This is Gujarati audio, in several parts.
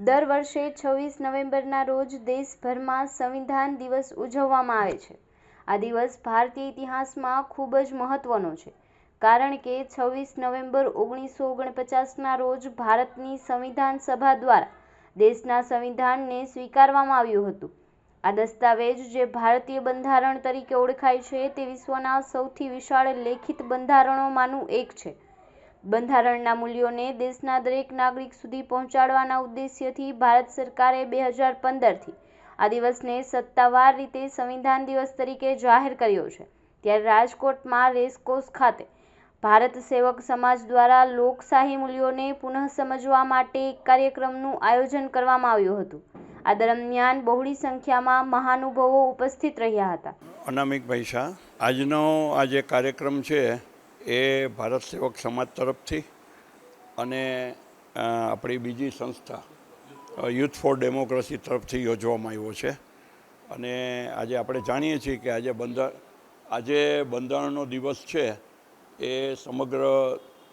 દર વર્ષે 26 નવેમ્બરના રોજ દેશભરમાં સંવિધાન દિવસ ઉજવવામાં આવે છે। આ દિવસ ભારતીય ઇતિહાસમાં ખૂબ જ મહત્વનો છે, કારણ કે 26 નવેમ્બર 1949ના રોજ ભારતની સંવિધાન સભા દ્વારા દેશના સંવિધાનને સ્વીકારવામાં આવ્યું હતું। આ દસ્તાવેજ, જે ભારતીય બંધારણ તરીકે ઓળખાય છે, તે વિશ્વના સૌથી વિશાળ લેખિત બંધારણોમાંનું એક છે। બંધારણના મૂલ્યોને દેશના દરેક નાગરિક સુધી પહોંચાડવાના ઉદ્દેશ્યથી ભારત સરકારે 2015થી આ દિવસને સત્તાવાર રીતે સંવિધાન દિવસ તરીકે જાહેર કર્યો છે। ત્યારે રાજકોટમાં રેસકોર્સ ખાતે ભારત સેવક સમાજ દ્વારા લોકશાહી મૂલ્યોને પુનઃ સમજવા માટે એક કાર્યક્રમનું આયોજન કરવામાં આવ્યું હતું। આ દરમિયાન બહોળી સંખ્યામાં મહાનુભાવો ઉપસ્થિત રહ્યા હતા। અનામિકભાઈ શાહ, આજનો આ જે કાર્યક્રમ છે એ ભારત સેવક સમાજ તરફથી અને આપણી બીજી સંસ્થા યુથ ફોર ડેમોક્રેસી તરફથી યોજવામાં આવ્યો છે। અને આજે આપણે જાણીએ છીએ કે આજે બંધારણનો દિવસ છે એ સમગ્ર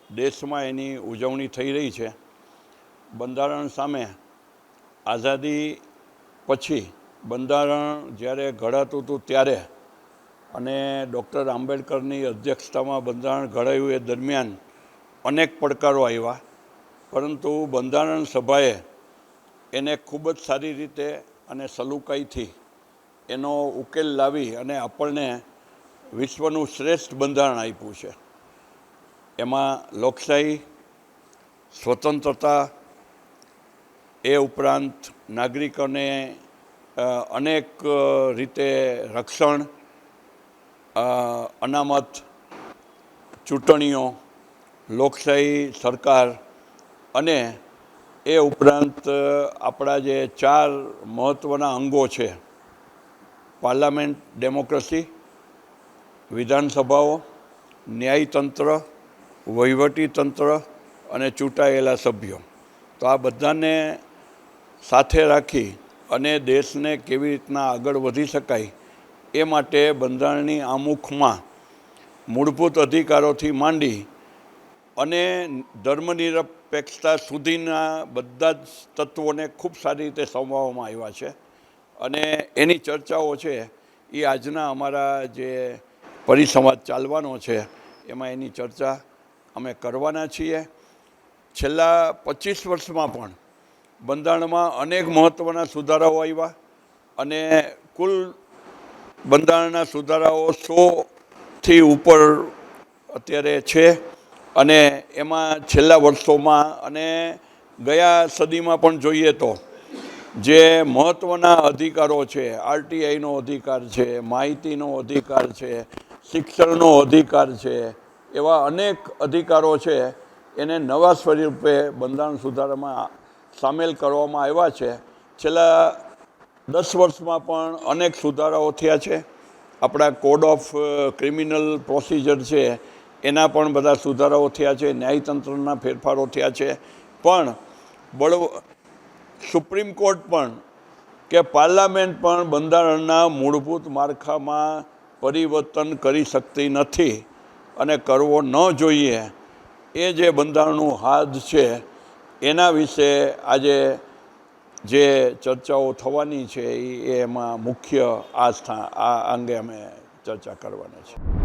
દેશમાં એની ઉજવણી થઈ રહી છે। બંધારણ સામે આઝાદી પછી બંધારણ જ્યારે ઘડાતું હતું ત્યારે અને ડૉક્ટર આંબેડકરની અધ્યક્ષતામાં બંધારણ ઘડાયું એ દરમિયાન અનેક પડકારો આવ્યા, પરંતુ બંધારણ સભાએ એને ખૂબ જ સારી રીતે અને સલુકાઈથી એનો ઉકેલ લાવી અને આપણને વિશ્વનું શ્રેષ્ઠ બંધારણ આપ્યું છે। એમાં લોકશાહી, સ્વતંત્રતા, એ ઉપરાંત નાગરિકોને અનેક રીતે રક્ષણ, અનામત, ચૂંટણીઓ, લોકશાહી સરકાર અને એ ઉપરાંત આપણા જે 4 મહત્ત્વના અંગો છે, પાર્લામેન્ટ ડેમોક્રેસી, વિધાનસભાઓ, ન્યાયતંત્ર, વહીવટીતંત્ર અને ચૂંટાયેલા સભ્યો, તો આ બધાને સાથે રાખી અને દેશને કેવી રીતના આગળ વધી શકાય એ માટે બંધારણની આમુખમાં મૂળભૂત અધિકારોથી માંડી અને ધર્મનિરપેક્ષતા સુધીના બધા જ તત્વોને ખૂબ સારી રીતે સમાવવામાં આવ્યા છે। અને એની ચર્ચાઓ છે એ આજના અમારા જે પરિસંવાદ ચાલવાનો છે એમાં એની ચર્ચા અમે કરવાના છીએ। છેલ્લા 25 વર્ષમાં પણ બંધારણમાં અનેક મહત્ત્વના સુધારાઓ આવ્યા અને કુલ બંધારણના સુધારાઓ 100થી ઉપર અત્યારે છે। અને એમાં છેલ્લા વર્ષોમાં અને ગયા સદીમાં પણ જોઈએ તો જે મહત્ત્વના અધિકારો છે, આરટીઆઈનો અધિકાર છે, માહિતીનો અધિકાર છે, શિક્ષણનો અધિકાર છે, એવા અનેક અધિકારો છે એને નવા સ્વરૂપે બંધારણ સુધારામાં સામેલ કરવામાં આવ્યા છે। છેલ્લા 10 વર્ષમાં પણ અનેક સુધારાઓ થયા છે। આપણા કોડ ઓફ ક્રિમિનલ પ્રોસિજર છે એના પણ બધા સુધારાઓ થયા છે, ન્યાયતંત્રના ફેરફારો થયા છે। પણ સુપ્રીમ કોર્ટ પણ કે પાર્લામેન્ટ પણ બંધારણના મૂળભૂત માળખામાં પરિવર્તન કરી શકતી નથી અને કરવો ન જોઈએ। એ જે બંધારણનું હાદ છે એના વિશે આજે જે ચર્ચાઓ થવાની છે એમાં મુખ્ય આ અંગે અમે ચર્ચા કરવાના છીએ।